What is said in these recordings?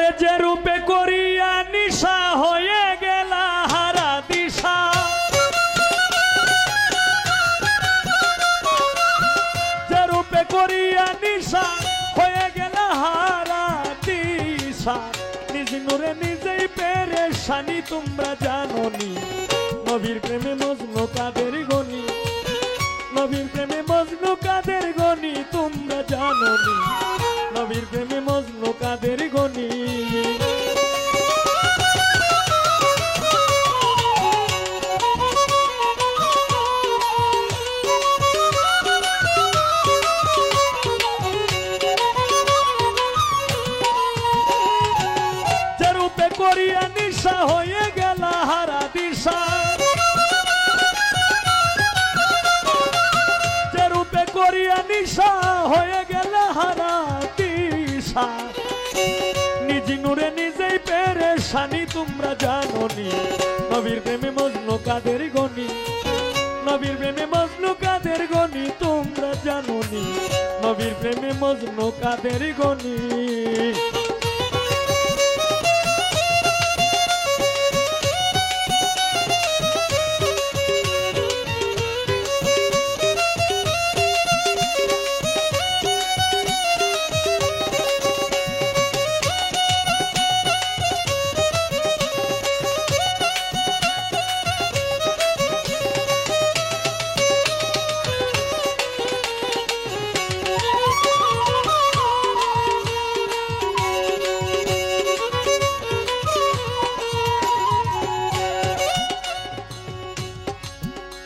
ওরে যে রূপে করিয়া নিশা হয়ে গেল হারা দিশা, যে রূপে করিয়া নিশা হয়ে গেল হারা দিশা, নিজ নূরে নিজেই পেরেশানি তোমরা জানোনি। নবীর প্রেমে মজনু কাদের গনি, নবীর প্রেমে মজনু কাদের গনি তোমরা জানোনি। নবীর প্রেমে মজনু কাদের গনি। যে রূপে করিয়া নিশা হয়ে গেল হারা দিশা, যে রূপে করিয়া নিশা হয়ে গেল হারা দিশা, নিজ নূরে নিজেই পেরেশানি তোমরা জানোনি। নবীর প্রেমে মজনু কাদের গনি, নবীর প্রেমে মজনু কাদের গনি তোমরা জানোনি। নবীর প্রেমে মজনু কাদের গনি।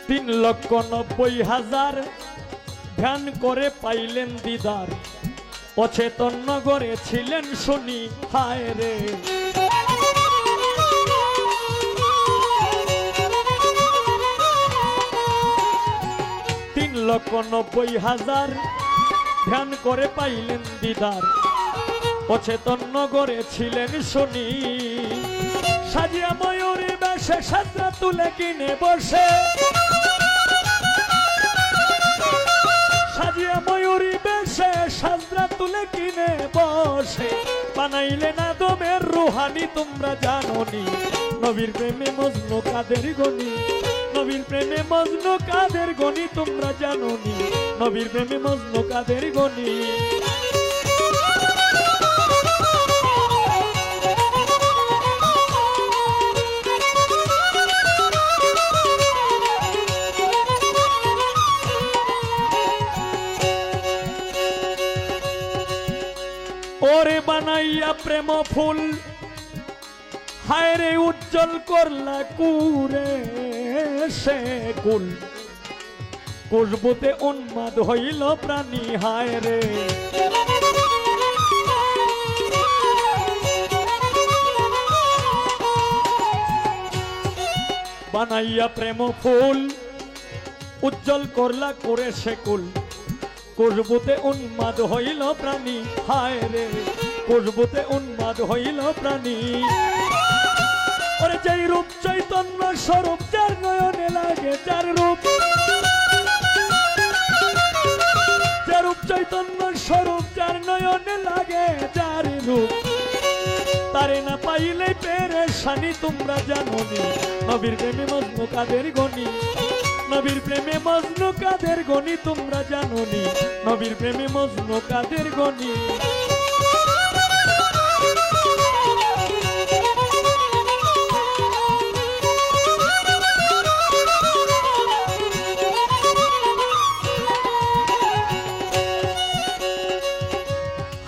তিন লক্ষ ৯০,০০০ ধ্যান করে পাইলেন দিদার, অচেতন নগরে ছিলেন শুনি হায় রে। ৩,৯০,০০০ ধ্যান করে পাইলেন দিদার, অচেতন নগরে ছিলেন শুনি। সাজিয়া ময়ূরী বেশে সাজরা তুলে কিনে বসে, সাজিয়া ময়ূরী বেশে সাজরা তুলে কিনে বসে, বানাইলেন আদমের রুহানি তোমরা জানোনি। নবীর প্রেমে মজনু কাদের গনি, নবীর প্রেমে মজনু কাদের গনি তোমরা জানোনি। নবীর প্রেমে মজনু কাদের গনি। ওরে বানাইয়া প্রেম ফুল হায় রে উজ্জ্বল করলা কুরে সে কুল, খুশবুতে উন্মাদ হইল প্রাণী হায় রে। বানাইয়া প্রেম ফুল উজ্জ্বল করলা করে সে কুল, খুশবুতে উন্মাদ হইল প্রাণী হায় রে। খুশবুতে উন্মাদ হইল প্রাণী। ওরে যেই রূপ চৈতন্য স্বরূপ যার নয়নে লাগে, যার রূপ, যার রূপ চৈতন্য স্বরূপ যার নয়নে লাগে, যার রূপ, তারে না পাইলে পেরেশানি তোমরা জানোনি। নবীর প্রেমে মজনু কাদের গনি, নবীর প্রেমে মজনু কাদের গনি তোমরা জানোনি। নবীর প্রেমে মজনু কাদের গনি।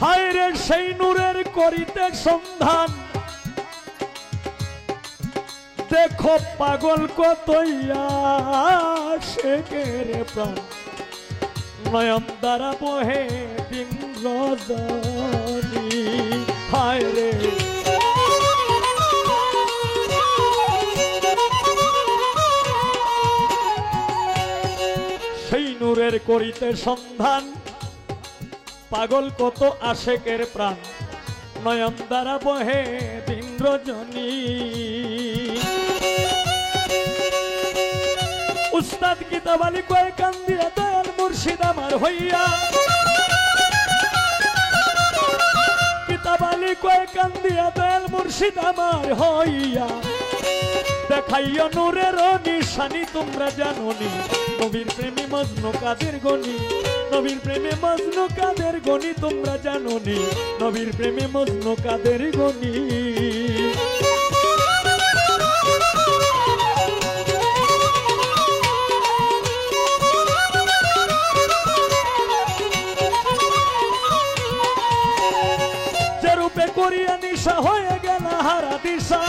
হায় রে সেই নূরের করিতে সন্ধান, দেখো পাগল কতই আশেকের প্রাণ, নয়ন দ্বারা বহে দিন রজনী হায় রে। সেই নূরের করিতে সন্ধান, পাগল কত আশেকের প্রাণ, নয়ন দ্বারা বহে দিন রজনী। উস্তাদ কিতাব আলী কয় কান্দিয়া দয়াল মুর্শিদ আমার হইয়া, কিতাব আলী কয় কান্দিয়া মুর্শিদ আমার হইয়া দেখাইয়া নূরের নিশানি তোমরা জানোনি নবীর প্রেমে মজনু কাদের গনি নবীর প্রেমে মজনু কাদের গনি তোমরা জানোনি নবীর প্রেমে মজনু কাদের গনি যে রূপে করিয়া নিশা হয়ে গেল হারা দিশা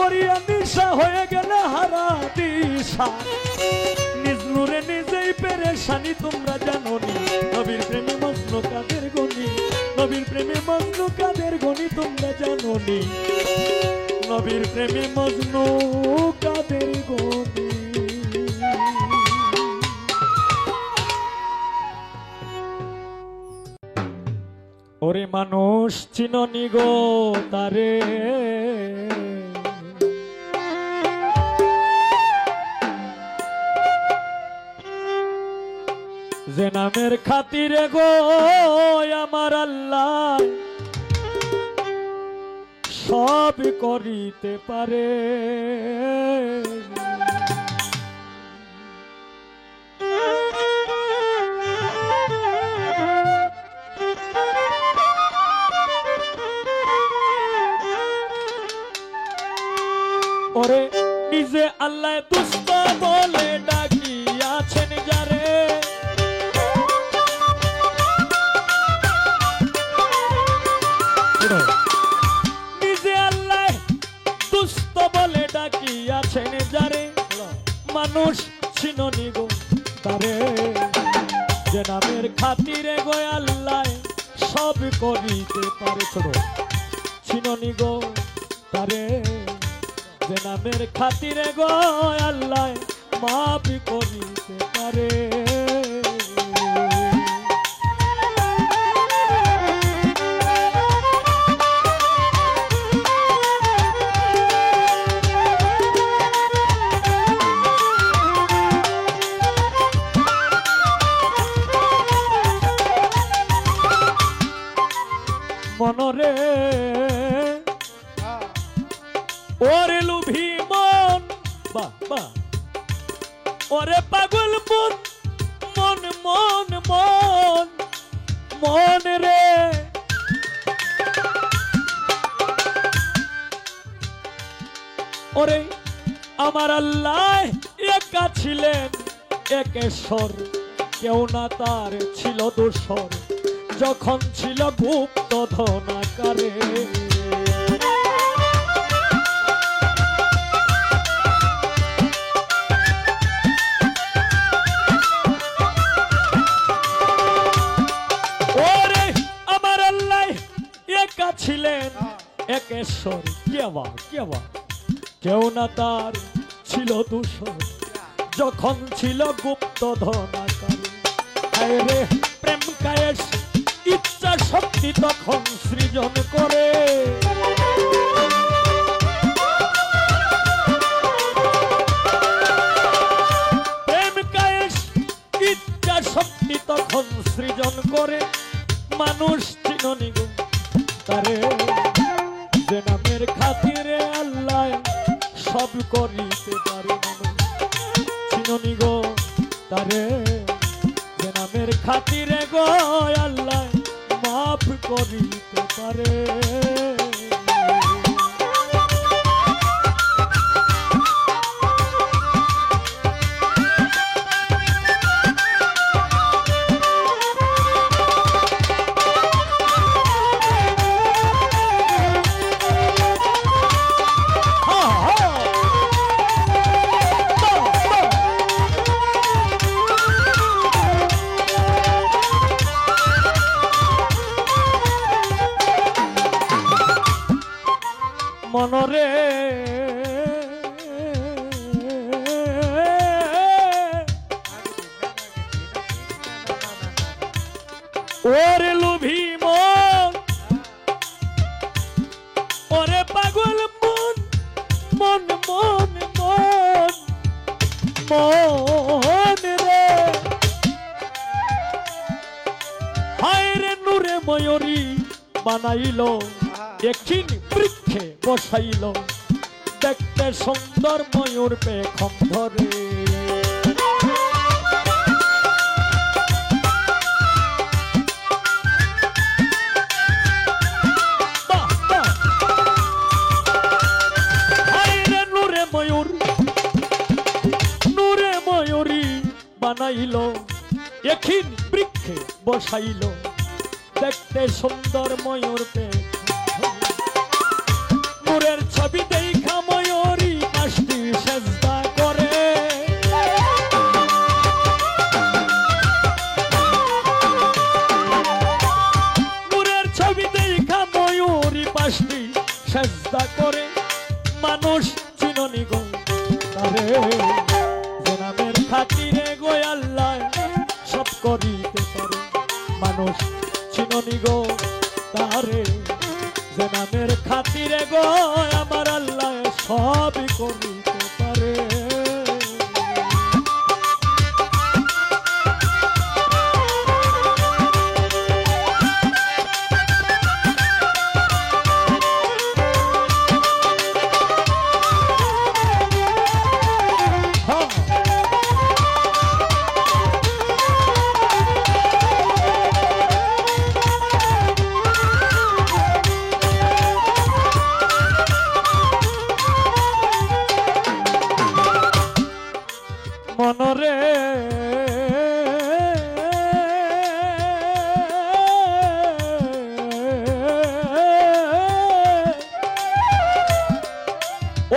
করিয়া নিশা হয়ে গেলে হারা দিশা নিজ নূরে নিজেই পেরেশানি তোমরা জানোনি নবীর প্রেমে মজনু কাদের গনি নবীর প্রেমে মজনু কাদের গনি তোমরা জানোনি নবীর প্রেমে মজনু কাদের গনি ওরে মানুষ চিননি গো তারে যে নামের খাতিরে গো আমার আল্লাহ সব করিতে পারে ওরে নিজে আল্লাহ দুষ্ট বলে ডাকিয়াছেন যারে নিজে আল্লাহ দুষ্ট বলে ডাকিয়াছেন যারে মানুষ চিননি গো তারে যে নামের খাতিরে গো আল্লাহ সব করিতে পারে ছোট চিননি গো তারে যে নামের খাতিরে গো আল্লাহ মাফ করিতে পারে মনরে ওরে লুভি মন বাবা ওরে পাগল মন মন মন মন মন রে ওরে আমার আল্লাহ একা ছিলেন একেশ্বর কেউ না তার ছিল দোসর যখন ছিল গুপ্ত ধনাকারে ওরে আমার আল্লাহ একা ছিলেন একেশ্বর কেউ না তার ছিল দোসর যখন ছিল গুপ্ত ধনাকারে রে প্রেম কায়েস ইচ্ছা শক্তি তখন সৃজন করে প্রেম কায়েস ইচ্ছা শক্তি তখন সৃজন করে মানুষ চিননি গো তারে যে নামের খাতিরে আল্লাহ সব করিতে পারে মানুষ চিননি গো তারে যে নামের খাতিরে গো আল্লাহ মাফ করিতে পারে মনরে ওরে লুভি মন ওরে পাগল মন মন মন মন মন রে হায় রে নূরে ময়ূরী বানাইল একদিন বৃক্ষে বসাইল দেখতে সুন্দর ময়ূর পেখম ধরে নূরে ময়ূরী বানাইল একদিন বৃক্ষে বসাইল দেখতে সুন্দর ময়ূর নূরের ছবি দেখা ময়ূরী পাশটি সেজদা করে নূরের ছবি দেখা ময়ূরী পাশটি সেজদা করে মানুষ চিননি গো তারে যে নামের খাতিরে গো আল্লাহ সব করিতে পারে মানুষ চিননি গো তারে যে নামের খাতিরে গো আমার আল্লাহ সবই করিতে পারে মনরে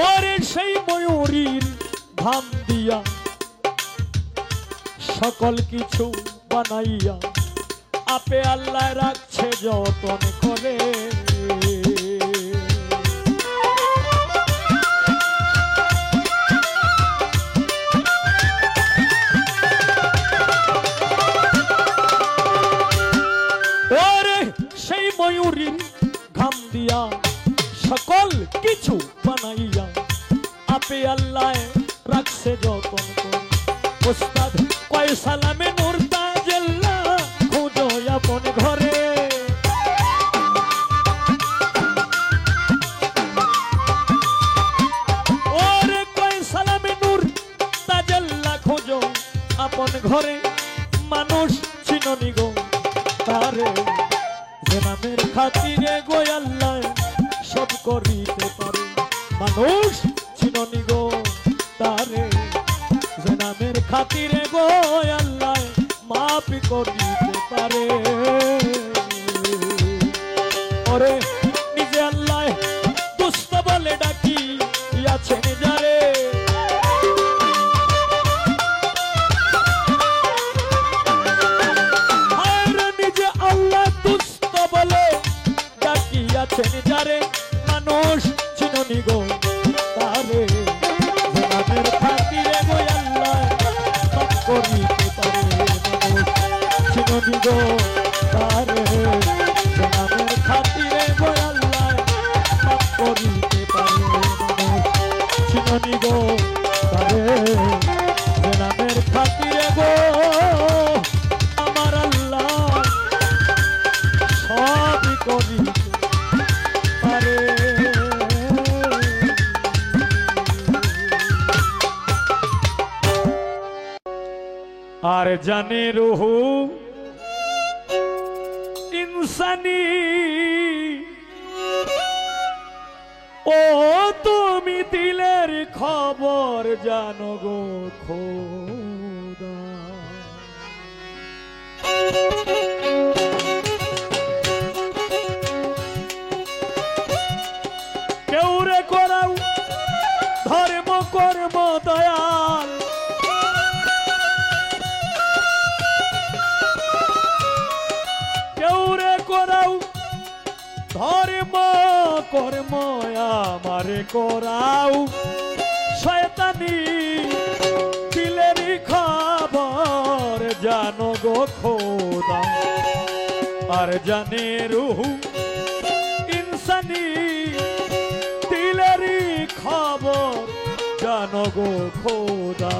ওরে সেই ময়ূরীর ধাম দিয়া সকল কিছু বানাইয়া আপে আল্লাহ রাখছে যতন করে ময়ূরীর ঘাম দিয়া সকল কিছু বানাইয়া আপে আল্লাহ রাখছে যতন করে ওস্তাদ কয় সালামে নূর তাজেল্লা খুঁজো আপন ঘরে ওরে কয় সালামে নূর তাজেল্লা খুঁজো আপন ঘরে মানুষ চিননি গো তারে যে নামের খাতিরে গো আল্লাহ সব করিতে পারে মানুষ চিননি গো তারে যে নামের খাতিরে গো আল্লাহ মাফ করিতে পারে ওরে নিজে আল্লাহ দুষ্ট বলে ডাকি আছেন যারে আছেন যারে মানুষ চিননি গো তারে নামের খাতিরে গো আল্লাহ সব করিতে পারে মানুষ চিননি গো তারে নামের খাতিরে গো আল্লাহ সব করিতে পারে মানুষ চিননি গো তারে নামের খাতিরে গো আমার আল্লাহ সবই করিতে আর জানে রুহু ইনসানি ও তুমি দিলের খবর জানো গো খোদা কেউ রে করাও ধর্ম কর্ম দয়াল ধর্ম কর্ম আমারে করাও শয়তানি দিলেরই খবর জানো গো খোদা আর জানে রুহু ইনসানি দিলেরই খবর জানো গো খোদা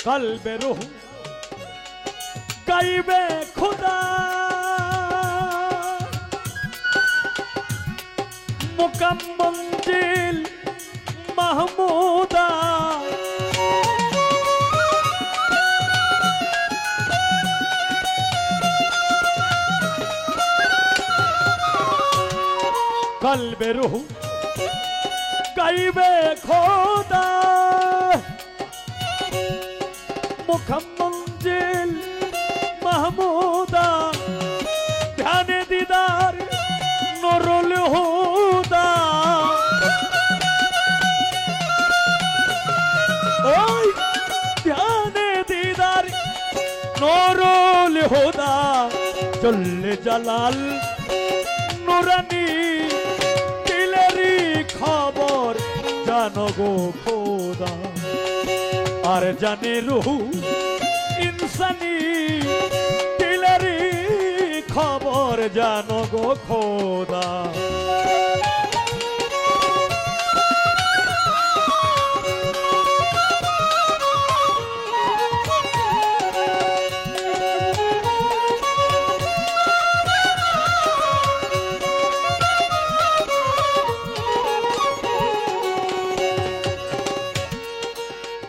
কলবে রুহ গাইবে খুদা মুকাম মঞ্জিল মাহমুদা কলবে রুহ গাইবে খোদা মুকাম মঞ্জিল মাহমুদা ধ্যানে দিদার নুরুল হুদা ওই ধ্যানে দিদার নুরুল হুদা জল্লে জালাল নুরানি দিলেরি খবর জানো গো খোদা আর জানে রুহ ইনসানি দিলেরি খবর জানো গো খোদা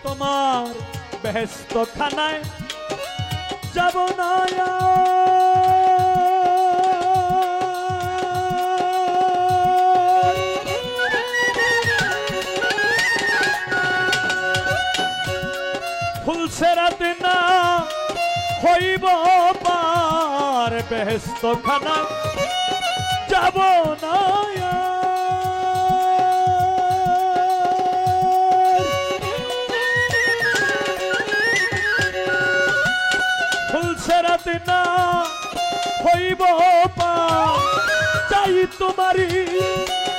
তোমার বেহেশত খানায় যাব না ফুলসেরাত না হইব পার বেহেশত খানায় যাব না ফুলসেরাত না হইব পার চাই তোমারি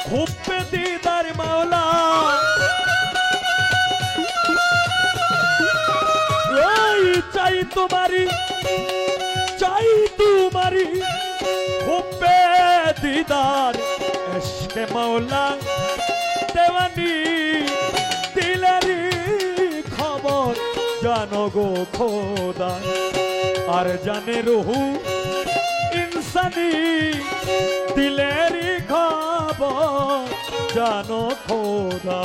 খুব দিদার মাওলা চাই তোমারি খুব দিদার এশকে মাওলা দেওয়ানি দিলেরি খবর জানো গো খোদা আর জানে রুহ ইনসানি দিলেরি খবর জানো খোদা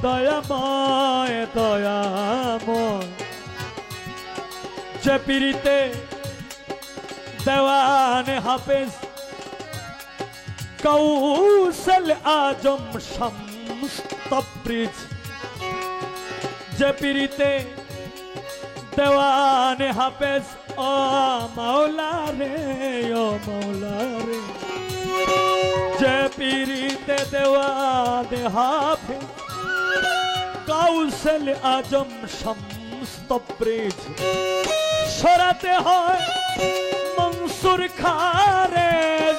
দয়াময় দয়াময় যে পীরিতে দেওয়ান হাফেজ কৌশল আজম শামস তবরিজ যে পীরিতে দেওয়ান হাফেজ ও মাওলা রে যে পীরিতে দেওয়ান হাফেজ কৌশল আজম শামস তবরিজ সরাতে হয় মনসুর খারেজ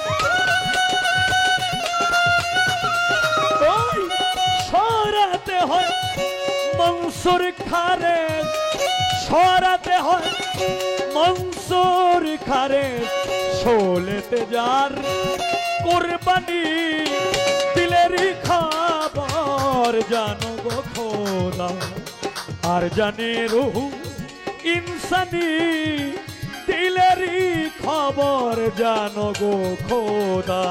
সরাতে হয় মনসুর খারেজ সরাতে হয় মনসুর খারেজ শোলেতে যার কুরবানি দিলেরি খবর জানো গো খোদা আর জানে রুহ ইনসানি দিলেরি খবর জানো গো খোদা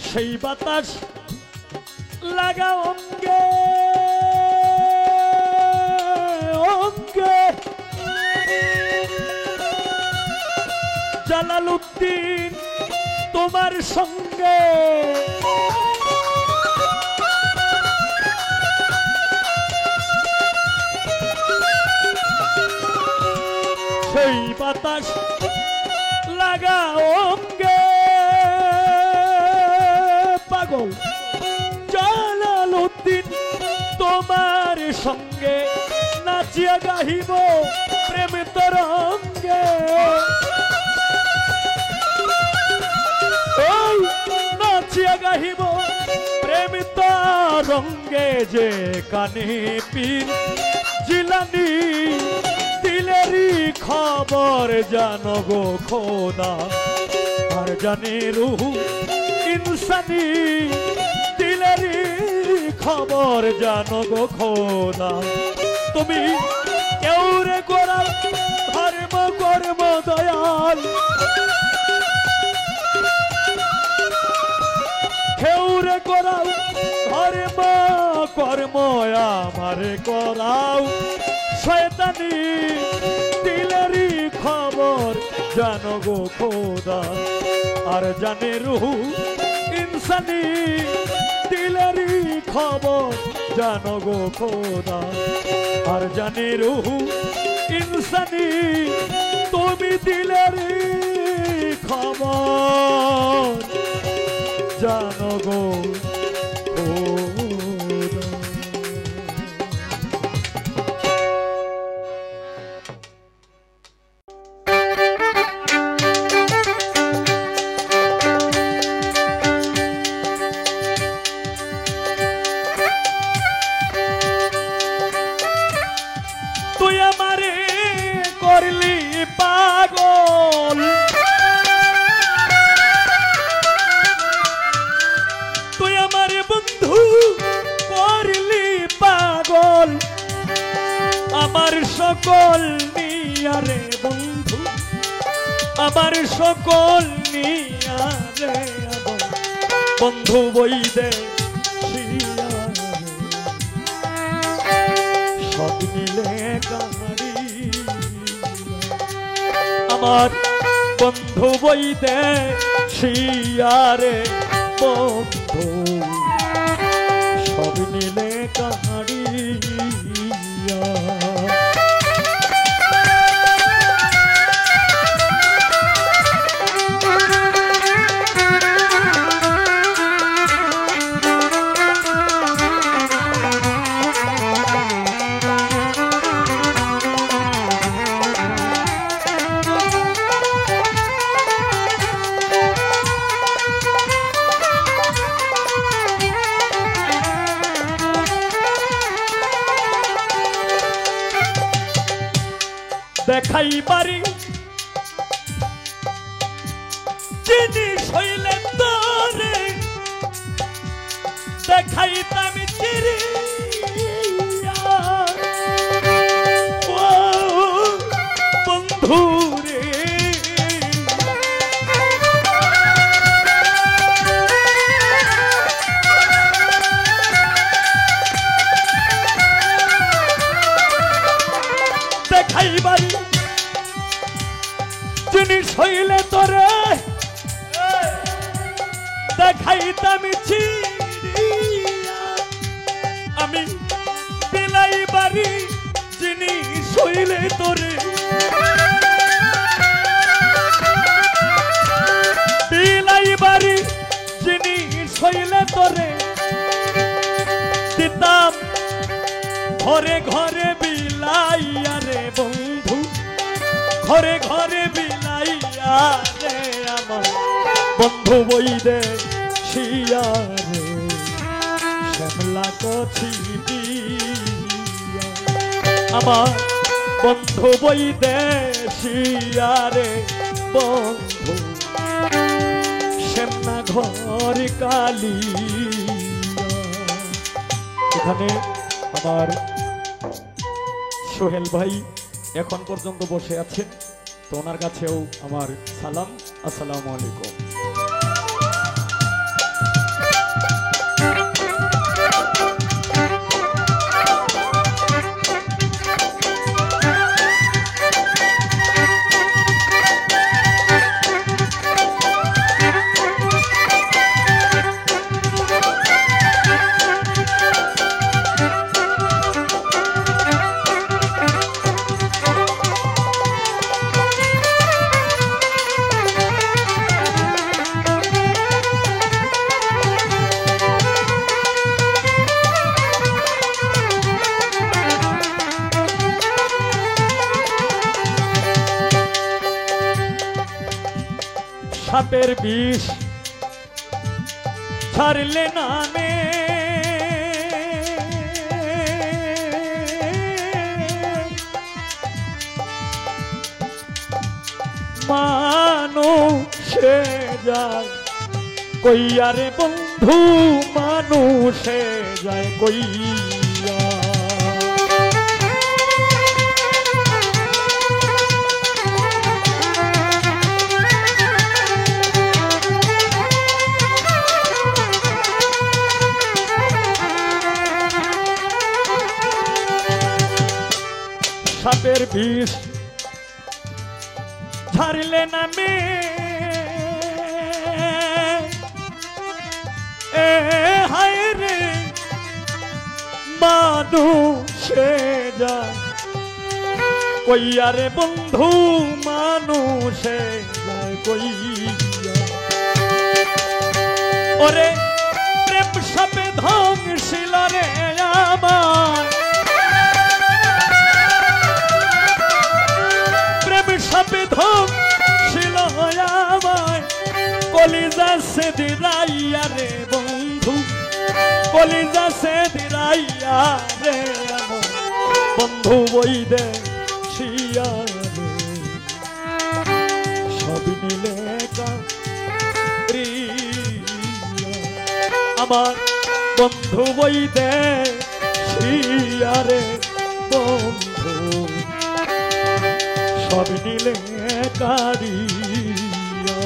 সেই বাতাস লাগা অঙ্গে অঙ্গে জালালউদ্দিন তোমার সঙ্গে সেই বাতাস লাগা অঙ্গে গাহিব প্রেম রঙ্গে যে কানে পীর জিলানি দিলেরই খবর জানো গো খোদা আর জানে রুহ ইনসানি দিলেরই খবর জানো গো খোদা তুমি কেউ রে গোরা ধর্ম কর্ম দয়াল খেউরে করাও ধর্ম কর্ম আমারে করাও শয়তানি দিলেরই খবর জানো গো খোদা আর জানে রুহ ইনসানি দিলেরই খবর জানো গো খোদা আর জানে রুহ ইনসানি তুমি দিলেরই খবর জানো গো তুই আমারে করলি পাগল তুই আমারে বন্ধু করলি পাগল আমার সকল নিয়ারে বন্ধু আমার সকল নিয়ারে বন্ধু বই দে সব মিলে গাড়ি আমার বন্ধু বই দে শিয়ারে বন্ধু সব মিলে কাহারিয়া দেখাই বাড়ি জিনিস হইলে তোরে দেখাইতাম চিরি বন্ধু রে দেখাই বাড়ি জিনিস হইলে তোরে দেখাইতাম আমি বিলাই বাড়ি জিনিস হইলে তোরে বিলাই বাড়ি জিনিস হইলে তোরে দিতাম ঘরে ঘরে বিলাইয়া রে বন্ধু ঘরে ঘরে বিলাইয়া রে আমার বন্ধু বই দে শিয়ারে শ্যামলা কছি আমার বন্ধু বই দে শিয়ারে বন্ধু শ্যামনা ঘর কালী এখানে আমার সোহেল ভাই এখন পর্যন্ত বসে আছেন তো ওনার কাছেও আমার সালাম আসসালামু আলাইকুম সাপের বিষ ছাড়লে নামে মানুষে যায় কইয়া রে বন্ধু, মানুষে যায় কইয়া। সাপের বিষ ঝাড়লে নামে হায় রে মানুষে যায় কইয়া রে বন্ধু, মানুষে যায় কইয়া। ওরে প্রেম সাপে ধ্বংসিল রে আমায়, প্রেম সাপে ধ্বংসিল আমায়, কলিজা সে দিরাইয়া রে বন্ধু, কলিজা সে দিরাইয়া রে আমার বন্ধু বই দে শিয়া রে, সব মিলে আমার বন্ধু বই দে শিয়া রে বন্ধু, সব নিলে কারিয়া।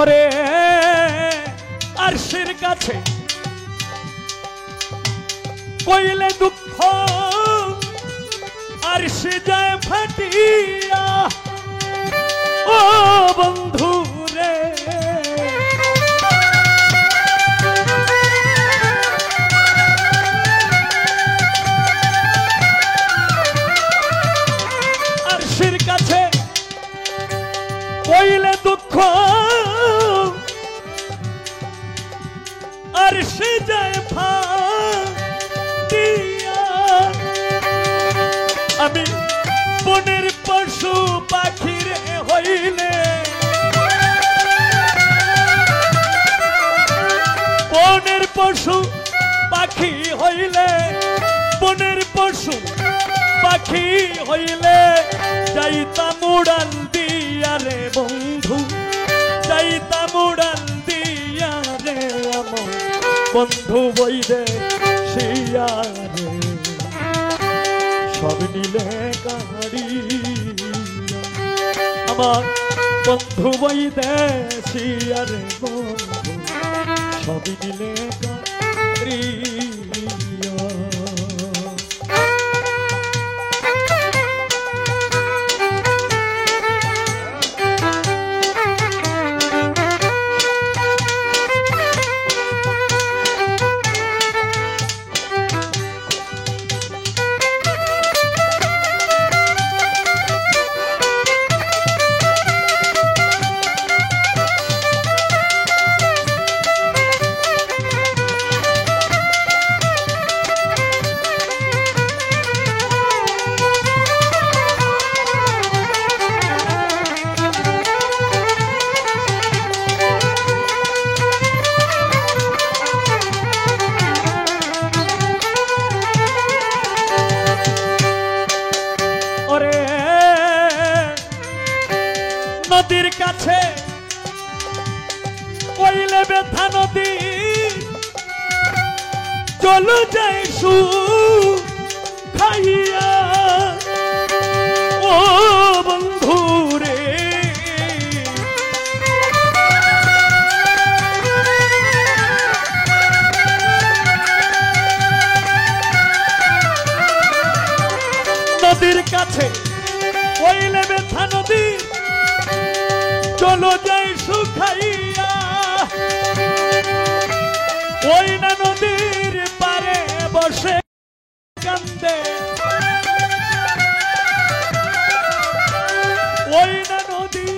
ওরে আরশের কাছে কইলে দুঃখ আরশে যায় ফাটিয়া, ও বন্ধু রে আরশের কাছে কইলে দুঃখ আরশে যায় ফাটিয়া। আমি বনের পশু পাখির হইলে, বনের পশু পাখি হইলে, বনের পশু পাখি হইলে যাইতাম উড়াল দিয়া রে বন্ধু, যাইতাম উড়াল দিয়া রে আমার বন্ধু বই দে শিয়া রে, সব নিলে কাহারিয়া। আমার বন্ধু বই দে শিয়া রে বন্ধু, সব নিলে কাহারিয়া। নদীর কাছে কইলে ব্যথা নদী চলো যায় সু খাইয়া, ও বন্ধু রে যায় শুকাইয়া ওই না নদীর পারে বসে কান্দে ওই না নদী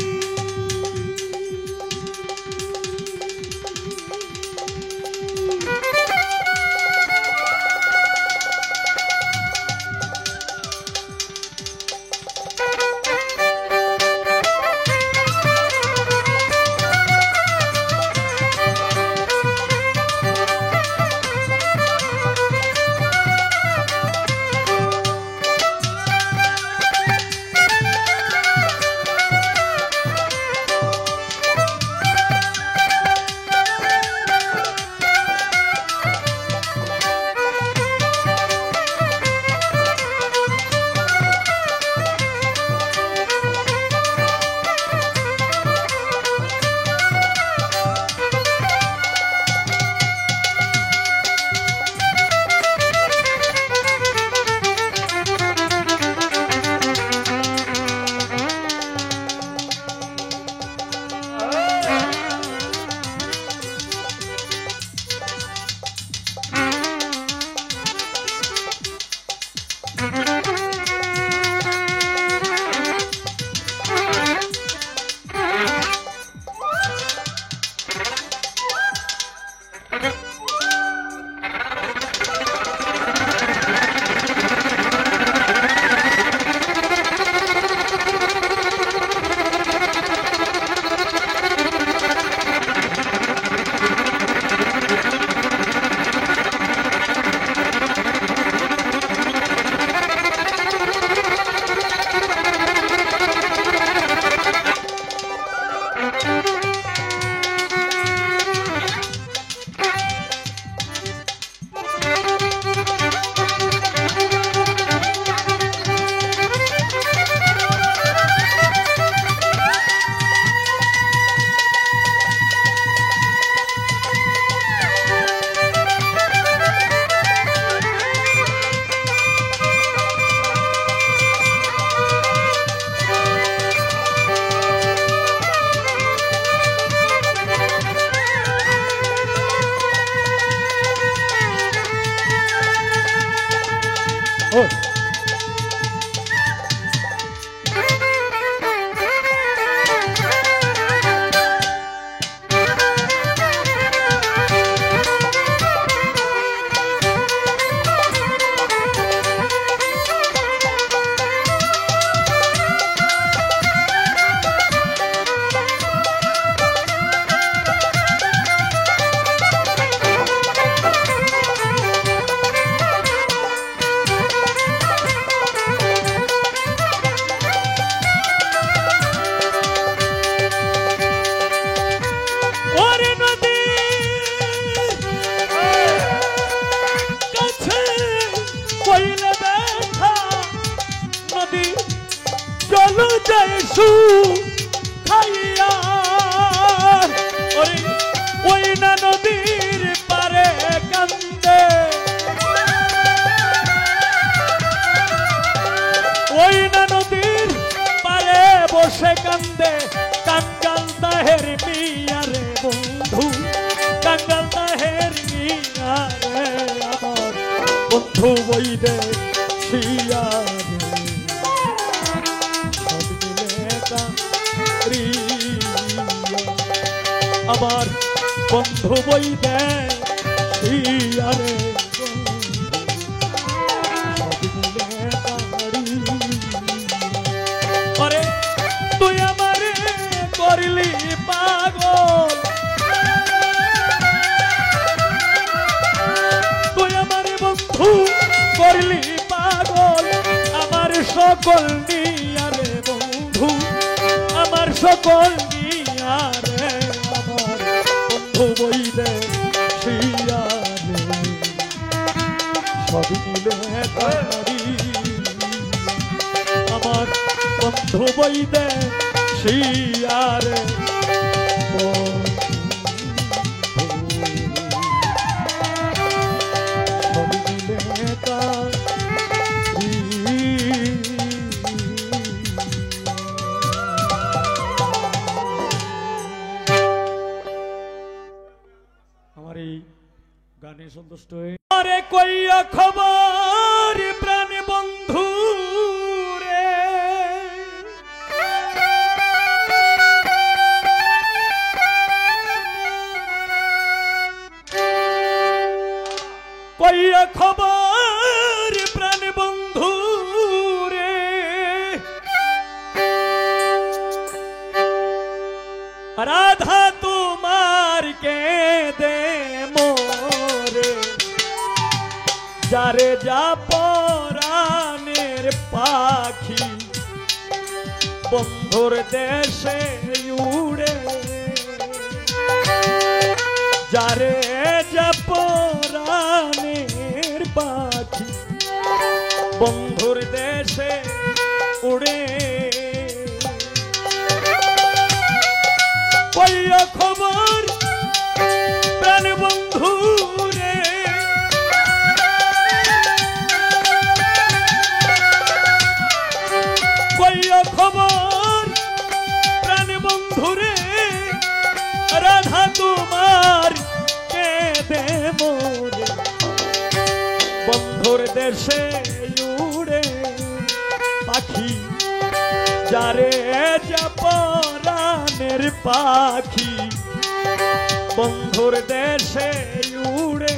ওই না নদীর পারে কান্দে ওই না নদীর পারে বসে কান্দে কাঙ্গাল দাহের মিয়া রে বন্ধু কাঙ্গাল দাহের মিয়া রে আমার বন্ধু বই দে শিয়া আমার বন্ধু বই দেয় আরে তুই আমারে করলি পাগল তুই আমারে বন্ধু করলি পাগল আমার সকল নিয়ারে বন্ধু আমার সকল নিয়ারে বন্ধু বই দে শিয়ারে সব মিলে তারি আমার বন্ধু বই দে শিয়ারে সব মিলে তারি গানে সন্তুষ্ট হয়ে আরে কইয়া খবর প্রাণ বন্ধু রে কইয়া খবর প্রাণ বন্ধু রে রাধা তোমার কে দে মোরে যারে যা পরাণের পাখি বন্ধুর দেশে উড়ে যারে যা পরাণের পাখি বন্ধুর দেশে উড়ে কইয়া খবর প্রাণ বন্ধু রে কইয়া খবর প্রাণ বন্ধু রে রাধা তোমার কে দে মোরে বন্ধুর দেশে উড়ে পাখি যারে যা পরাণের পাখি বন্ধুর দেশে উড়ে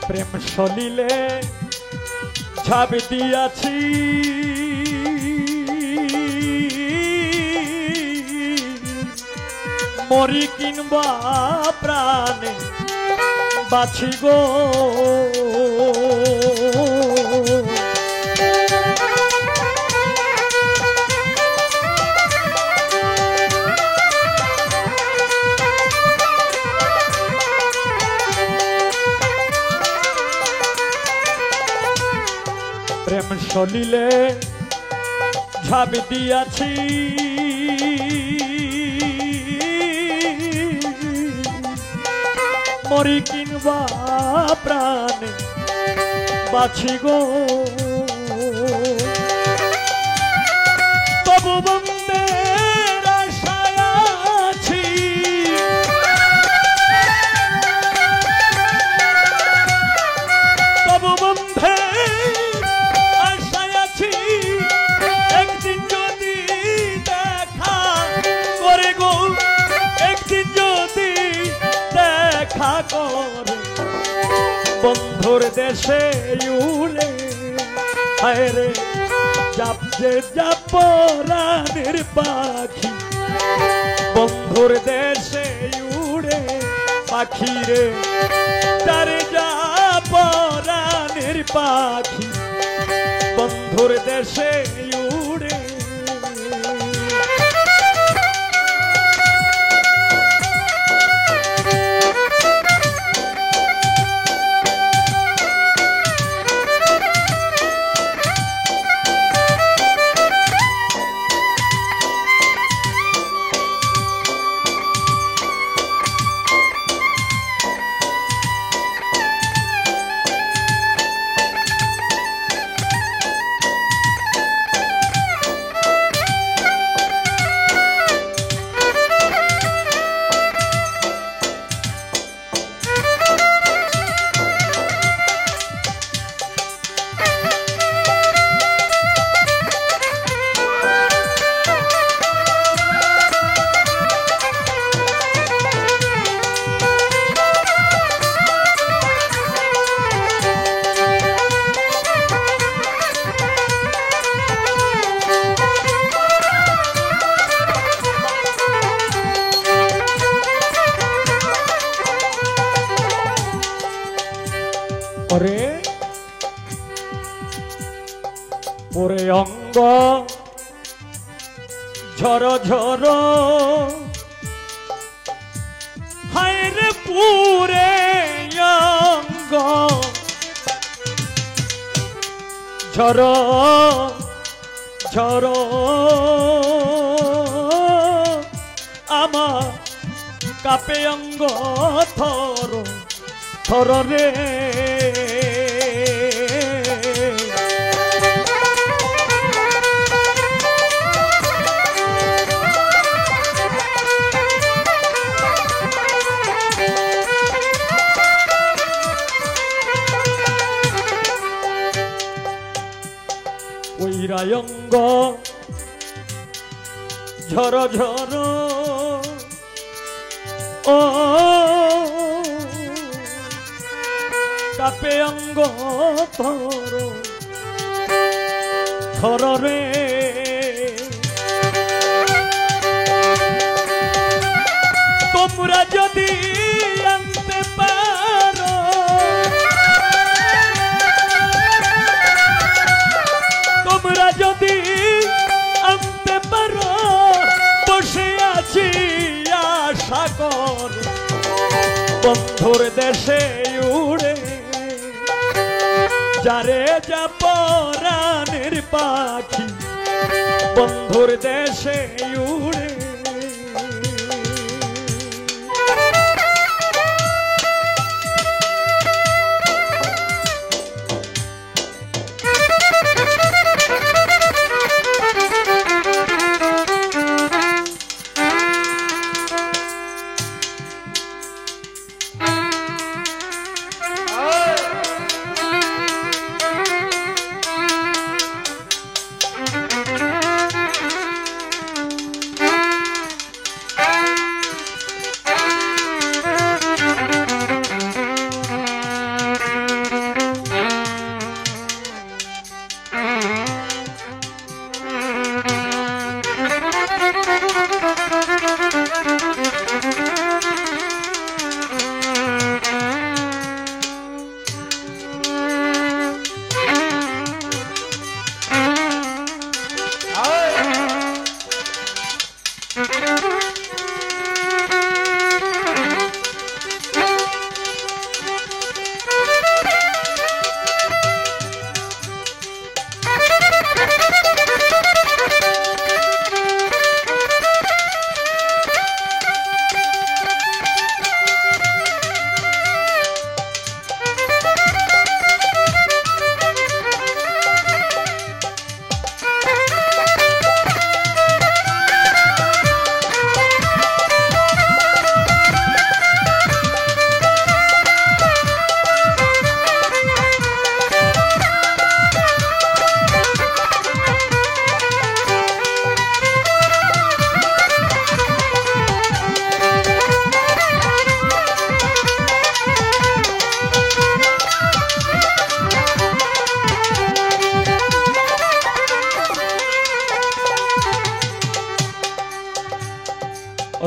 প্রেম সলিলে ঝাঁপ দিয়াছি মরি কিংবা প্রাণে বাছি গো প্রেম সলিলে ঝাঁপ দিয়াছি মরি কিংবা প্রাণে বাছি গো তবু বন্দের আশায় আছি তবু বন্ধের আশায় আছি একদিন যদি দেখা করে গো একদিন যদি দেখা করে বন্ধুর দেশে উড়ে হায় রে যাপ যে যাপ পরাণের পাখি বন্ধুর দেশে উড়ে পাখি রে তারে যাপ পরাণের পাখি বন্ধুর দেশে উড়ে ঝর ঝর হায়রে পুরে অঙ্গ ঝর ঝর আমার কাপে অঙ্গ থর থর রে ওইরায়ঙ্গ ঝর ঝর ও কাপে অঙ্গ থর থর রে তোমরা যদি আনতে পারো তোমরা যদি আনতে পারো বসে আছি আশা কর বন্ধুর দেশে উড়ে যারে যা পরাণের পাখি বন্ধুর দেশে উড়ে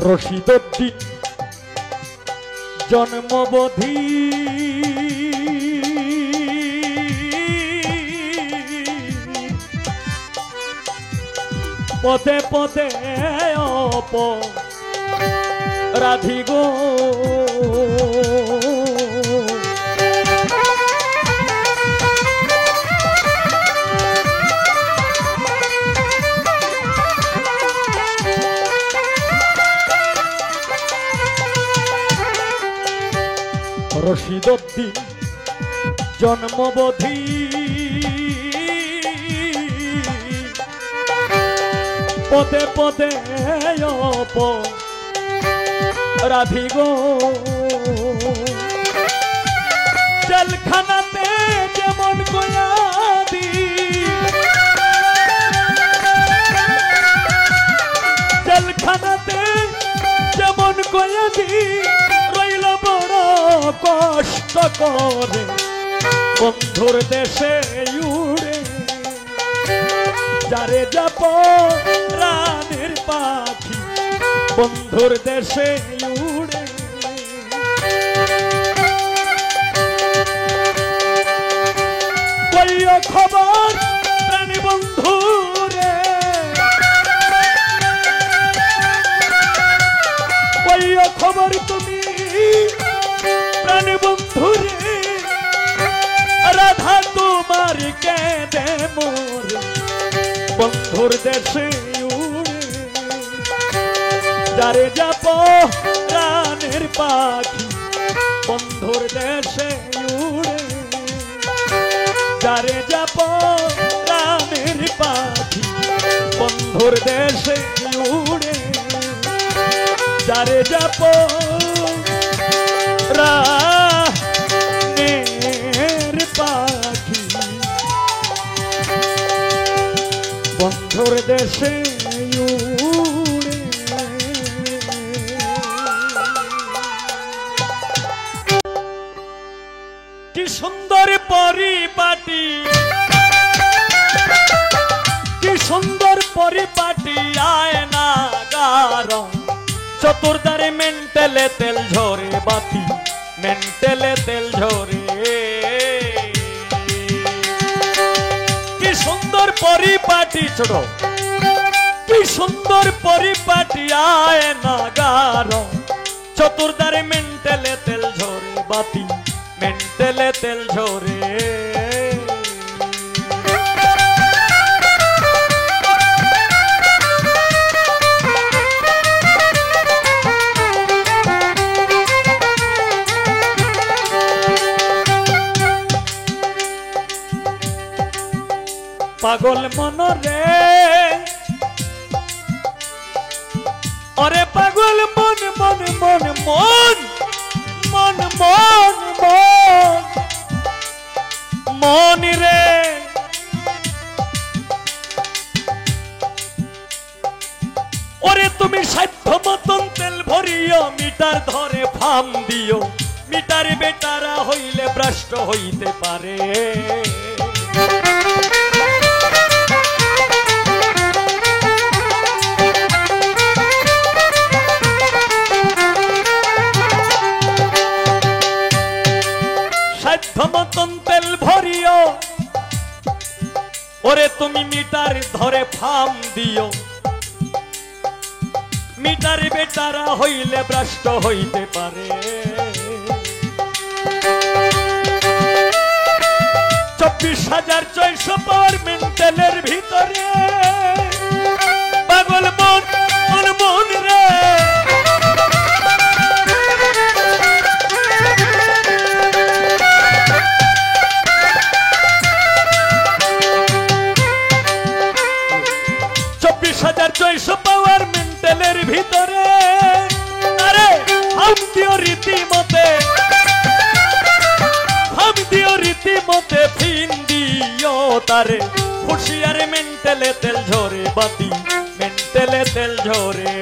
রশিদউদ্দিন জন্মবধি পদে পদে অপরাধী গো রশিদউদ্দিন জন্মবধি পদে পদে অপরাধী গো জেলখানাতে যেমন কয়াদি জেলখানাতে যেমন কয়াদি রইল বড় কষ্ট করে বন্ধুর দেশে উড়ে যারে যাব রানের পাখি বন্ধুর দেশে উড়ে কইও খবর প্রাণী বন্ধুর বন্ধুর দেশে উড়ে যারে যাব প্রাণের পাখি বন্ধুর দেশে উড়ে যারে যাব প্রাণের পাখি বন্ধুর দেশে উড়ে যারে যাব প্রাণের পাখি বন্ধুর দেশে উড়ে কি সুন্দর পরিপাটি কি সুন্দর পরিপাটি আয়না গারম চতুর্দারে মেন্টেলে তেল ঝরে বাতি মেন্টেলে তেল ঝরে কি সুন্দর পরিপাটি ছোট কি সুন্দর পরিপাটি আয়না গারম চতুর্দারে মেন্টেলে তেল ঝরে বাতি মেন্টেলে তেল ঝরে পাগল মনরে ওরে পাগল মন মন মন মন মন মন মন মন রে ওরে তুমি সাধ্য মতন তেল ভরিও মিটার ধরে ফাম দিও মিটার বেটারা হইলে ভ্রষ্ট হইতে পারে মতন তেল ভরিও ওরে তুমি মিটার ধরে ফাম দিও মিটার বেটারা হইলে ভ্রষ্ট হইতে পারে 24,600 পাওয়ার মেন্টেলের ভিতরে পাগল মন মন মন রে 24,600 পাওয়ার মেন্টেলের ভিতরে আরে হাম দিও রীতিমতে ফিন দিও তারে হুঁশিয়ারে মেন্টেলে তেল ঝরে বাতি মেন্টেলে তেল ঝরে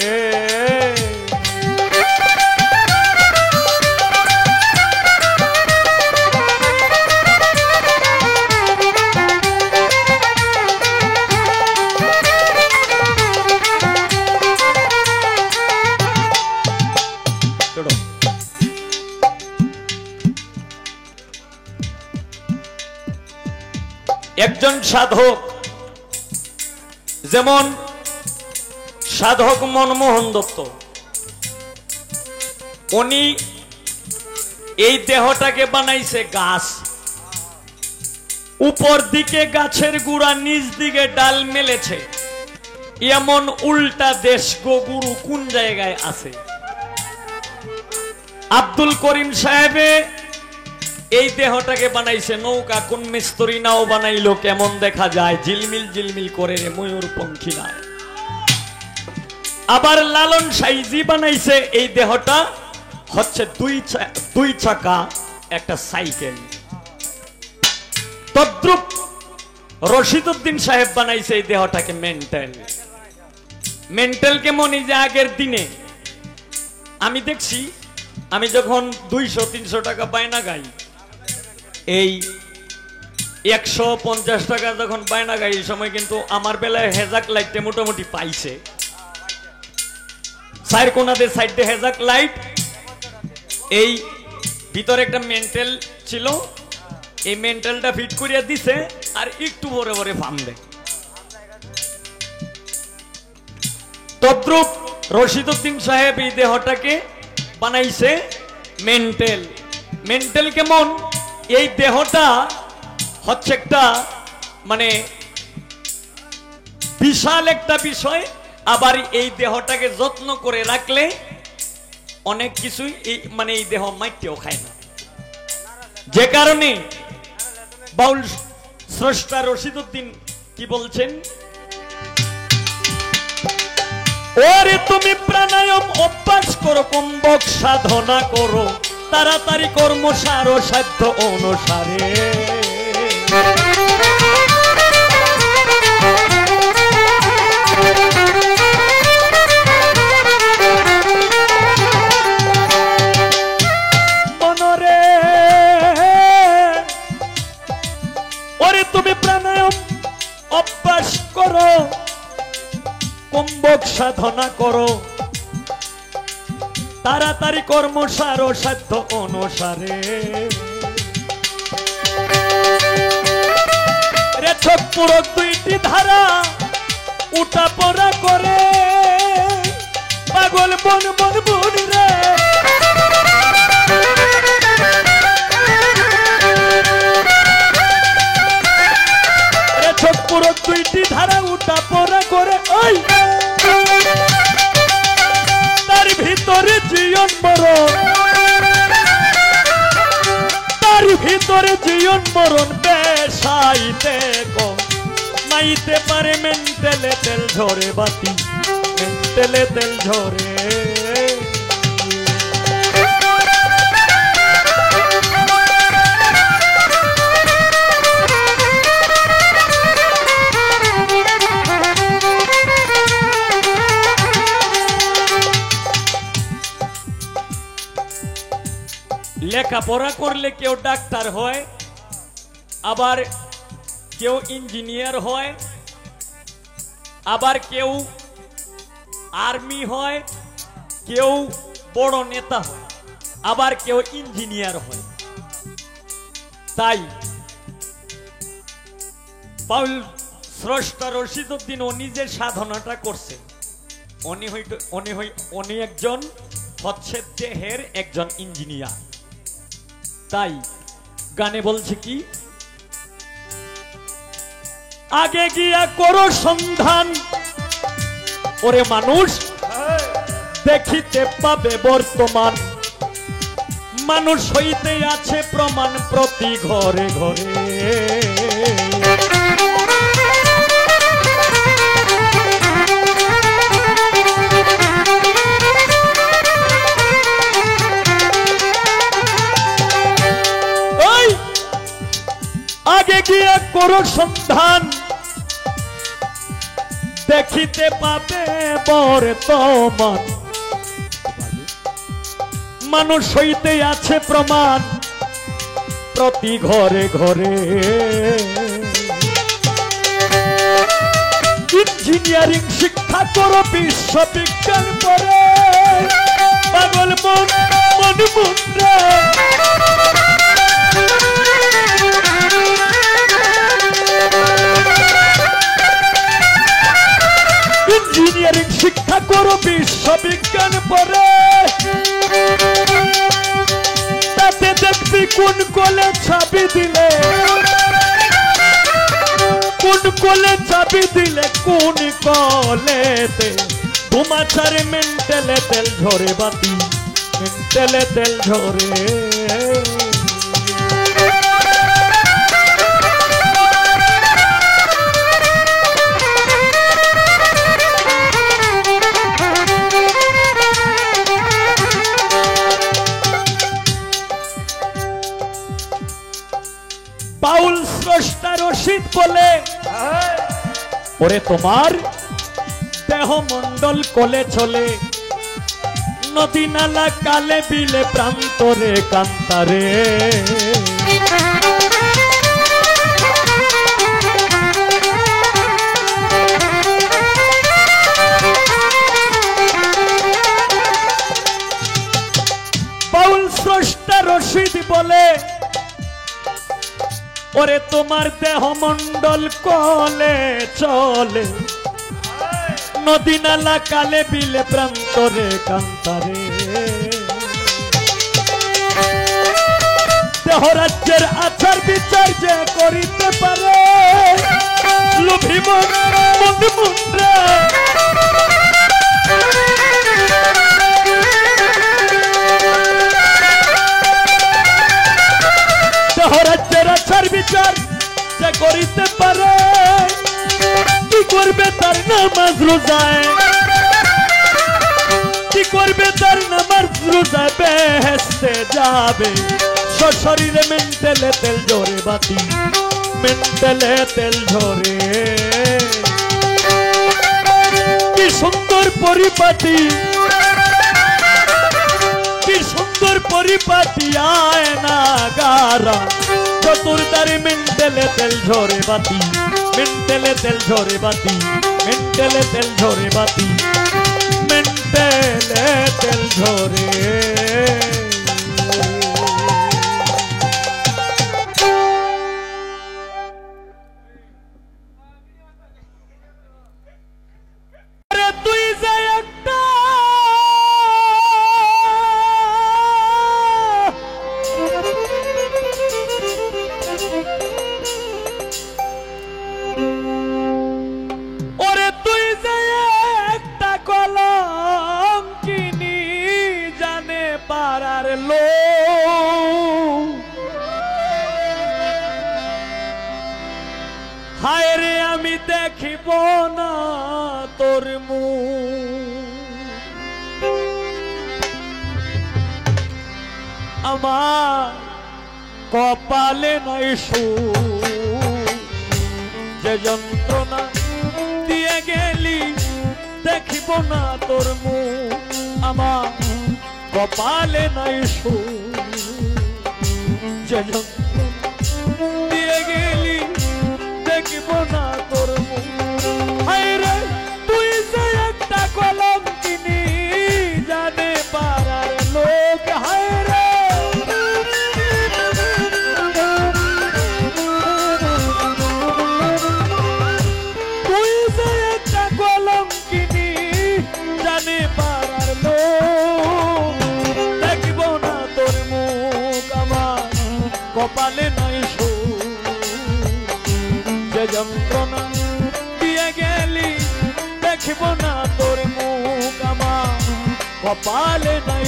একজন সাধক যেমন সাধক মনমোহন দত্ত উনি এই দেহটাকে বানাইছে গাছ উপর দিকে গাছের গুড়া নিচ দিকে ডাল মেলেছে এমন উল্টা দেশ গো গুরু কোন জায়গায় আছে আব্দুল করিম সাহেবে এই দেহটাকে বানাইছে নৌকা কোন মিস্ত্রি নাও বানাইলো কেমন দেখা যায় ঝিলমিল ঝিলমিল করে রে ময়ূর পঙ্খী নাই আবার লালন সাইজি বানাইছে এই দেহটা হচ্ছে দুই চাকা একটা সাইকেল তদ্রুপ রশিদউদ্দিন সাহেব বানাইছে এই দেহটাকে মেন্টাল কেমন এই যে আগের দিনে আমি দেখছি আমি যখন 200-300 টাকা বায়না গাই এই 150 টাকা যখন বায়না গাই এই সময় কিন্তু আমার বেলায় হেজাক লাইটে মোটামুটি পাইছে সাইড কোনাদের সাইডে হেজাক লাইট এই ভিতরে একটা মেন্টাল ছিল এই মেন্টালটা ফিট করিয়া দিছে আর একটু বড় বড় ফার্ম দেয় তদ্রুপ রশিদউদ্দিন সাহেব এই দেহটাকে বানাইছে মেন্টাল কেমন এই দেহটা হচ্ছে একটা মানে বিশাল একটা বিষয়। আবার এই দেহটাকে যত্ন করে রাখলে অনেক কিছুই মানে এই দেহ মাইটেও খায় না। যে কারণে বাউল স্রষ্টা রশিদউদ্দিন কি বলছেন, ওরে তুমি প্রাণায়াম অভ্যাস করো, কুম্ভক সাধনা করো, তাড়াতাড়ি কর্মসার ও সাধ্য অনুসারে। মনরে ওরে তুমি প্রাণায়াম অভ্যাস করো, কুম্ভক সাধনা করো, তাড়াতাড়ি কর্মসার ও সাধ্য অনুসারে। রে ছক পুরক দুইটি ধারা উঠা পড়া করে, পাগল বন বন বন রে। রে ছক পুরক দুইটি ধারা উঠা পড়া করে, ওই তার ভিতরে জীবন মরণ, তার ভিতরে জীবন মরণ বেশাইতে কো নাইতে পারে মেন্টেলে তেল ঝরে বাতি, মেন্টেলে তেল ঝরে। লেখাপড়া করলে কেউ ডাক্তার হয়, আবার কেউ ইঞ্জিনিয়ার হয়, আবার কেউ আর্মি হয়, কেউ বড় নেতা হয়, আবার কেউ ইঞ্জিনিয়ার হয়। তাই বাউল স্রষ্টা রশিদউদ্দিন ও নিজের সাধনাটা করছেন। উনি একজন হচ্ছে দেহের একজন ইঞ্জিনিয়ার। তাই গানে বলছে কি, আগে গিয়া করো সন্ধান, ওরে মানুষ দেখিতে পাবে বর্তমান, মানুষ হইতে আছে প্রমাণ প্রতি ঘরে ঘরে। আগে গিয়ে করো সন্ধান, দেখিতে পাবে বর্তমান, মানুষ হইতে আছে প্রমাণ প্রতি ঘরে ঘরে। ইঞ্জিনিয়ারিং শিক্ষা করো, বিশ্ববিজ্ঞান পড়ে, পাগল মন মন মন রে। ইঞ্জিনিয়ারিং শিক্ষা করো, বিশ্ববিজ্ঞান পড়ে, তাতে দেখবি কোন কলে চাবি দিলে, কোন কলে চাবি দিলে কোন কলেতে ধুমাচারে মেন্টেলে তেল ঝরে বাতি, মেন্টেলে তেল ঝরে। বাউল স্রষ্টা রশিদ বলে, ওরে তোমার দেহ মন্ডল কোলে চলে, নদী নালা কালে বিলে প্রান্তরে কান্তারে। বাউল স্রষ্টা রশিদ বলে, ওরে তোমার দেহ মন্ডল কোলে চলে, নদী নালা কালে বিলে প্রান্তরে কান্তারে। দেহ রাজ্যের আচার বিচার যে করিতে পারে, লোভিব মন মুন্দ্রা দেহরাজ্যের আচার বিচার যে করিতে পারে কি করবে তার নামাজ রোজায় কি করবে তার নামাজ রোজায় বেহেশতে যাবে সশরীরে মেন্টেলে তেল ঝরে বাতি মেন্টেলে তেল ঝরে কি সুন্দর পরিপাটি কি সুন্দর পরিপাটি আয়না গারা চতুর্দারি মেন্টেলে তেল ঝরে বাতি মেন্টেলে তেল ঝরে বাতি মেন্টেলে তেল ঝরে বাতি মেন্টেলে তেল ঝরে হায় রে আমি দেখিব না তোর মুখ আমার কপালে নাই সুখ যে যন্ত্রণা দিয়ে গেলি দেখিব না তোর মুখ আমার কপালে নাই সুখ যে যন্ত্রণা দিয়ে গেলি দেখিব না তোর মুখ হায় রে তুই যে একটা কলঙ্কিনী জানে পাড়ার লোক হায় রে তুই যে একটা কলঙ্কিনী জানে পাড়ার লোক দেখিব না তোর মুখ আমার কপালে নাই যন্ত্রণা দিয়ে গেলি দেখিব না তোর মুখ আমার কপালে নাই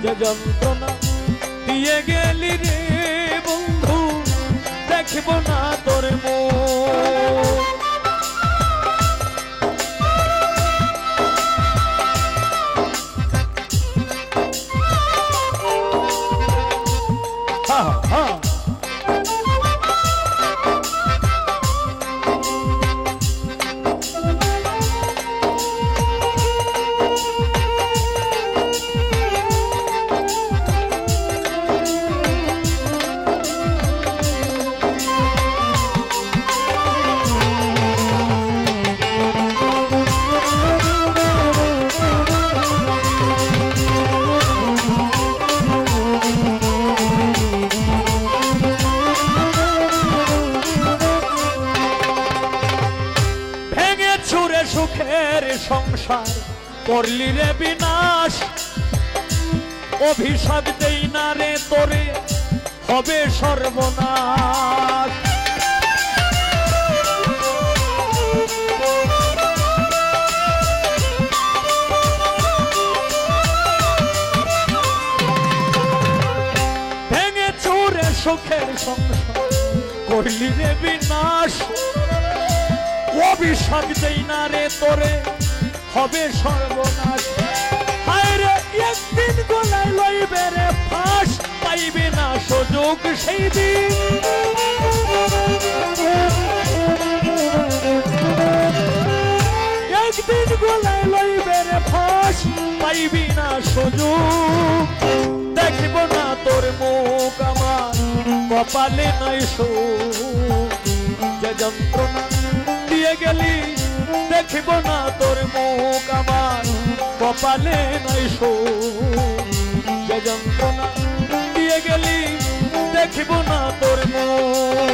যে যন্ত্রণা দিয়ে গেলি রে বন্ধু দেখিব না তোর মুখ সুখের সংসার করলি রে বিনাশ অভিশাপ দেই না রে তোরে হবে সর্বনাশ ভেঙে চুরে সুখের সংসার করলি রে বিনাশ অভিশাপ দেই না রে তোরে হবে সর্বনাশ হায় রে একদিন গলায় লইবে রে ফাঁস পাইবে না সুযোগ সেই দিন একদিন গলায় লইবে রে ফাঁস পাইবি না সুযোগ দেখিব না তোর মুখ আমার কপালে নাই সুখ যে যন্ত্রণা দিয়ে গেলি দেখিব না তোর মুখ আমার কপালে নাই সুখ যে যন্ত্রণা দিয়ে গেলি দেখিব না তোর মুখ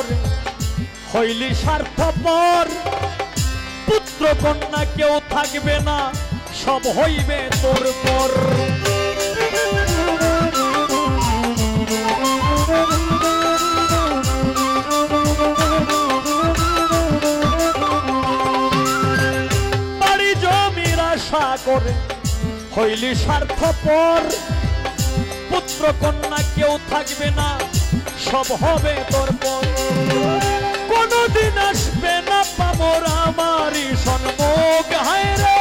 করে হইলি স্বার্থপর। পুত্র কন্যা কেউ থাকবে না, সব হইবে তোর পর। বাড়ি জমির আশা করে হইলি স্বার্থপর। পুত্র কন্যা কেউ থাকবে না, সব হবে তোর পর। কোনদিন আসবে না পামর আমারই সন্মুখ, হায় রে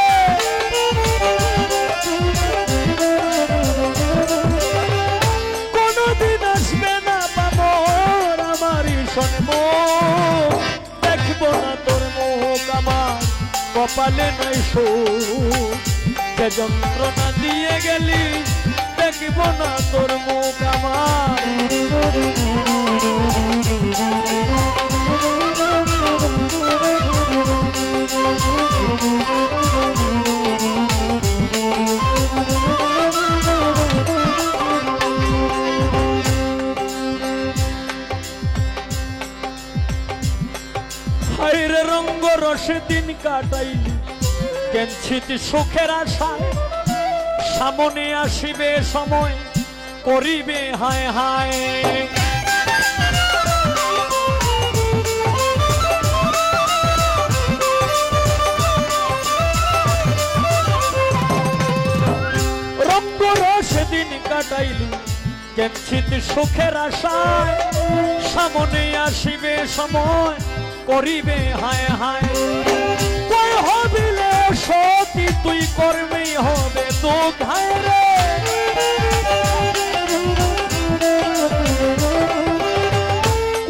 কোনদিন আসবে না পামর আমারই সন্মুখ। দেখব না তোর মুখ আমার, কপালে নাই সুখ। যে যন্ত্রণা দিয়ে গেলি, দেখব না তোর মুখ আমার। হায়রে রঙ্গ রসে দিন কাটাইলি, কেঞ্চিত সুখের আশায়। সামনে আসিবে সময়, করিবে হায় হায়। রঙ্গ রসে দিন কাটাইলি, কেঞ্চিত সুখের আশায়। সামনে আসিবে সময়, করিবে হায় হায়। কই হবিলে সতী তুই কর্মেই হবে দুঃখ, হায় রে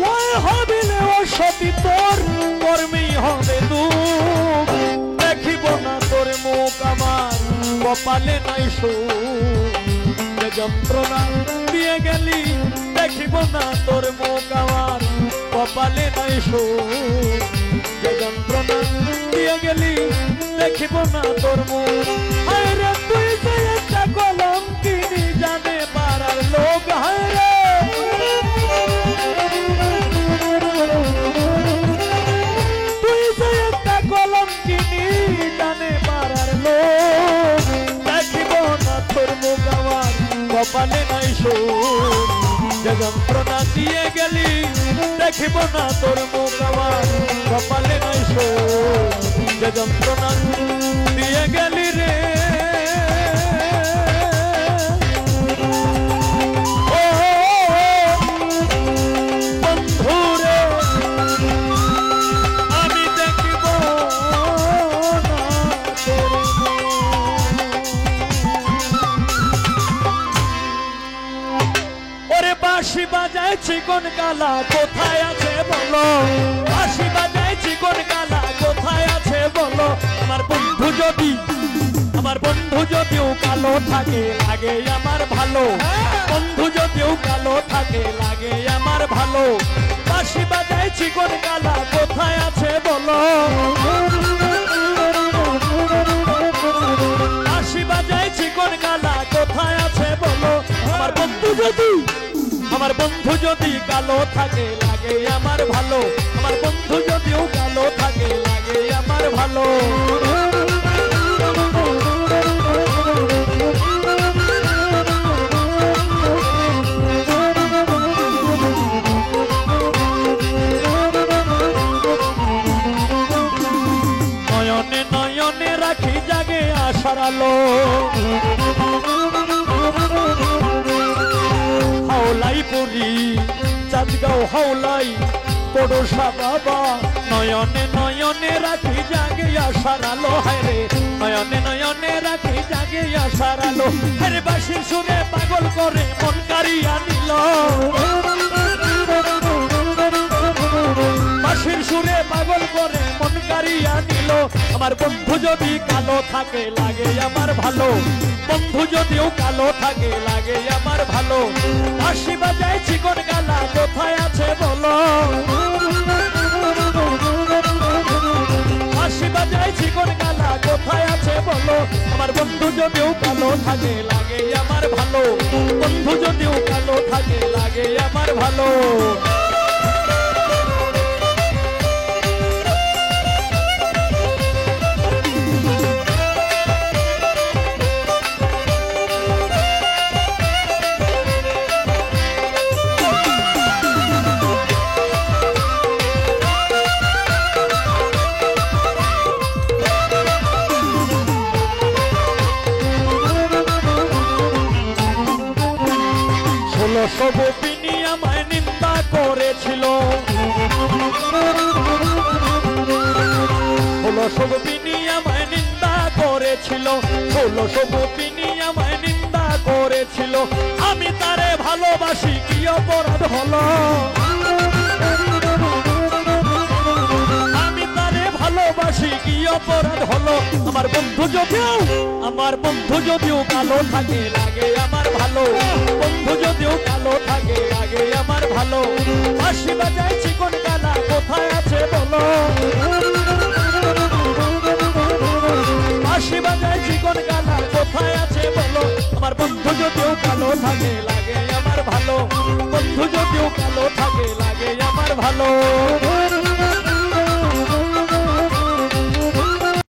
কই হবিলে সতী তোর কর্মেই হবে দুঃখ। দেখিব না তোর মুখ আমার, কপালে নাই সুখ। যে যন্ত্রণা দিয়ে গেলি, দেখিব না তোর মুখ আমার, কপালে নাই সুখ। যে যন্ত্রণা দিয়ে গেলি, দেখিব না তোর মুখ। হায় রে তুই যে একটা কলম কিনি, জানে পাড়ার লোক, হায় রে তুই যে একটা কলম কিনি, জানে পাড়ার লোক। দেখিব না তোর মুখ আমার, কপালে নাই সুখ। যে যন্ত্রণা দিয়ে গেলি, দেখিব না তোর মুখ আমার, কপালে নাই সুখ। যে যন্ত্রণা দিয়ে গেলি রে, ও বন্ধু রে, আমি দেখিব না তোর ওরে। বাঁশি বাজাইছি কোন কালা, কোথায় আছে বলো? বাঁশি বাজাইছি কোন কালা, কোথায় আছে বলো? আমার বন্ধু যদিও কালো থাকে, লাগে আমার ভালো। বন্ধু যদিও কালো থাকে, লাগে আমার ভালো। বাঁশি বাজাইছি কোন কালা, কোথায় আছে বলো? বাঁশি বাজাইছি কোন কালা, কোথায় আছে বলো? আমার বন্ধু যদি কালো থাকে, লাগে আমার ভালো। আমার বন্ধু যদিও কালো থাকে, লাগে আমার ভালো। নয়নে নয়নে রাখি জাগে আশার আলো। হাওলাই পুরি চাঁদগাঁও হাওলাই পড়োশা বাবা। নয়নে নয়নে রাখি জাগে আশার আলো, হায় রে নয়নে নয়নে রাখি জাগে আশার আলো। আরে বাঁশির সুরে পাগল করে মন কারিয়া নিল। বাঁশির সুরে পাগল করে মন কারিয়া নিল। আমার বন্ধু যদি কালো থাকে, লাগে আমার ভালো। বন্ধু যদিও কালো থাকে, লাগে আমার ভালো। বাঁশি বাজাইছি কোন কালা, কোথায় আছে বলো? বাঁশি বাজাইছি কোন কালা, কোথায় আছে বলো? আমার বন্ধু যদিও কালো থাকে, লাগে আমার ভালো। বন্ধু যদিও কালো থাকে, লাগে আমার ভালো। করেছিল, ষোলশো গোপিনী আমায় নিন্দা করেছিল, ষোলশো গোপিনী আমায় নিন্দা করেছিল। আমি তারে ভালোবাসি কি অপরাধ হলো, আমি তারে ভালোবাসি কি অপরাধ হলো। আমার বন্ধু যদিও কালো থাকে লাগে আমার ভালো, বন্ধু যদিও কালো থাকে লাগে আমার ভালো। বাঁশি বাজায় চিকন কালা কোথায় আছে বলো, বাঁশি বাজায় চিকন কালা কোথায় আছে বলো। আমার বন্ধু যদিও কালো থাকে লাগে আমার ভালো, বন্ধু যদিও কালো থাকে লাগে আমার ভালো।